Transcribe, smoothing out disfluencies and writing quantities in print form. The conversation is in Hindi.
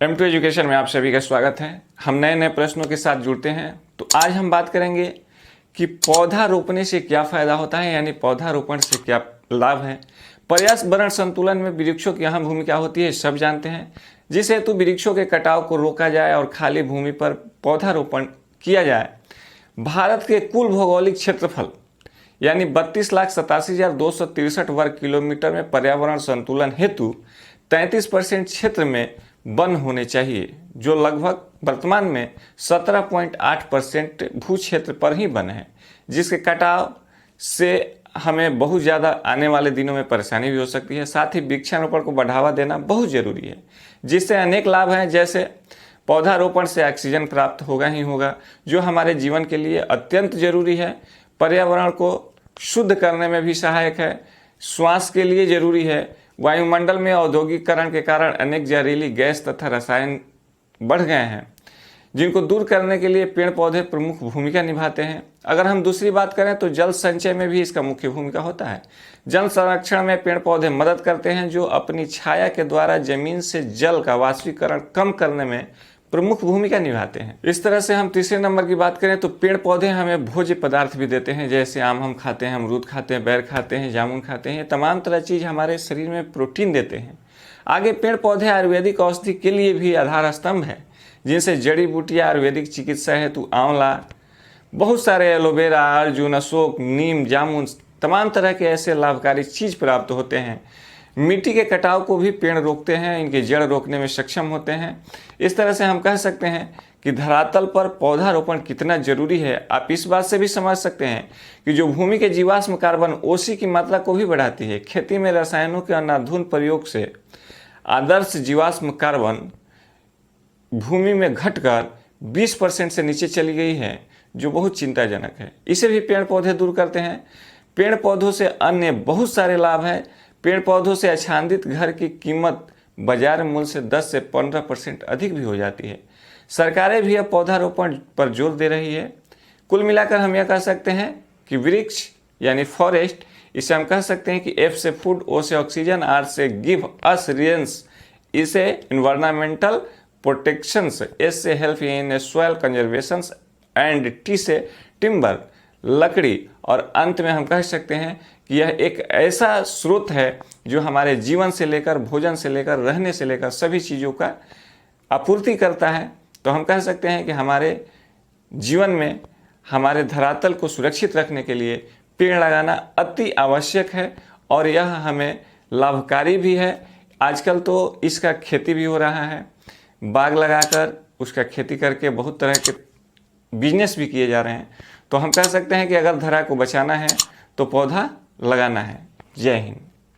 M2 एजुकेशन में आप सभी का स्वागत है। हम नए नए प्रश्नों के साथ जुड़ते हैं। तो आज हम बात करेंगे कि पौधा रोपने से क्या फायदा होता है, यानी पौधारोपण से क्या लाभ है। पर्यावरण संतुलन में वृक्षों की अहम भूमिका होती है, सब जानते हैं। जिस हेतु वृक्षों के कटाव को रोका जाए और खाली भूमि पर पौधारोपण किया जाए। भारत के कुल भौगोलिक क्षेत्रफल यानी 32,87,263 वर्ग किलोमीटर में पर्यावरण संतुलन हेतु 33% क्षेत्र में वन होने चाहिए, जो लगभग वर्तमान में 17.8% भू क्षेत्र पर ही वन है, जिसके कटाव से हमें बहुत ज़्यादा आने वाले दिनों में परेशानी भी हो सकती है। साथ ही वृक्षारोपण को बढ़ावा देना बहुत ज़रूरी है, जिससे अनेक लाभ हैं। जैसे पौधारोपण से ऑक्सीजन प्राप्त होगा ही होगा, जो हमारे जीवन के लिए अत्यंत जरूरी है। पर्यावरण को शुद्ध करने में भी सहायक है, श्वास के लिए जरूरी है। वायुमंडल में औद्योगिकरण के कारण अनेक जहरीली गैस तथा रसायन बढ़ गए हैं, जिनको दूर करने के लिए पेड़ पौधे प्रमुख भूमिका निभाते हैं। अगर हम दूसरी बात करें तो जल संचय में भी इसका मुख्य भूमिका होता है। जल संरक्षण में पेड़ पौधे मदद करते हैं, जो अपनी छाया के द्वारा जमीन से जल का वाष्पीकरण कम करने में प्रमुख भूमिका निभाते हैं। इस तरह से हम तीसरे नंबर की बात करें तो पेड़ पौधे हमें भोज्य पदार्थ भी देते हैं। जैसे आम हम खाते हैं, अमरूद खाते हैं, बैर खाते हैं, जामुन खाते हैं। ये तमाम तरह चीज़ हमारे शरीर में प्रोटीन देते हैं। आगे पेड़ पौधे आयुर्वेदिक औषधि के लिए भी आधार स्तंभ है, जिनसे जड़ी बूटियाँ आयुर्वेदिक चिकित्सा हेतु आंवला, बहुत सारे एलोवेरा, अर्जुन, अशोक, नीम, जामुन, तमाम तरह के ऐसे लाभकारी चीज़ प्राप्त होते हैं। मिट्टी के कटाव को भी पेड़ रोकते हैं, इनके जड़ रोकने में सक्षम होते हैं। इस तरह से हम कह सकते हैं कि धरातल पर पौधारोपण कितना जरूरी है। आप इस बात से भी समझ सकते हैं कि जो भूमि के जीवाश्म कार्बन OC की मात्रा को भी बढ़ाती है। खेती में रसायनों के अनाधुन प्रयोग से आदर्श जीवाश्म कार्बन भूमि में घटकर 20% से नीचे चली गई है, जो बहुत चिंताजनक है। इसे भी पेड़ पौधे दूर करते हैं। पेड़ पौधों से अन्य बहुत सारे लाभ हैं। पेड़ पौधों से आच्छादित घर की कीमत बाजार मूल्य से 10 से 15% अधिक भी हो जाती है। सरकारें भी अब पौधारोपण पर जोर दे रही है। कुल मिलाकर हम यह कह सकते हैं कि वृक्ष यानी फॉरेस्ट, इसे हम कह सकते हैं कि F से फूड, O से ऑक्सीजन, R से गिव अस रेन्स, इसे इन्वायरमेंटल प्रोटेक्शंस, S से help in soil conservation and T से टिम्बर, लकड़ी, और अंत में हम कह सकते हैं कि यह एक ऐसा स्रोत है जो हमारे जीवन से लेकर, भोजन से लेकर, रहने से लेकर सभी चीज़ों का आपूर्ति करता है। तो हम कह सकते हैं कि हमारे जीवन में हमारे धरातल को सुरक्षित रखने के लिए पेड़ लगाना अति आवश्यक है, और यह हमें लाभकारी भी है। आजकल तो इसका खेती भी हो रहा है, बाग लगाकर उसका खेती करके बहुत तरह के बिजनेस भी किए जा रहे हैं। तो हम कह सकते हैं कि अगर धरा को बचाना है तो पौधा लगाना है। जय हिंद।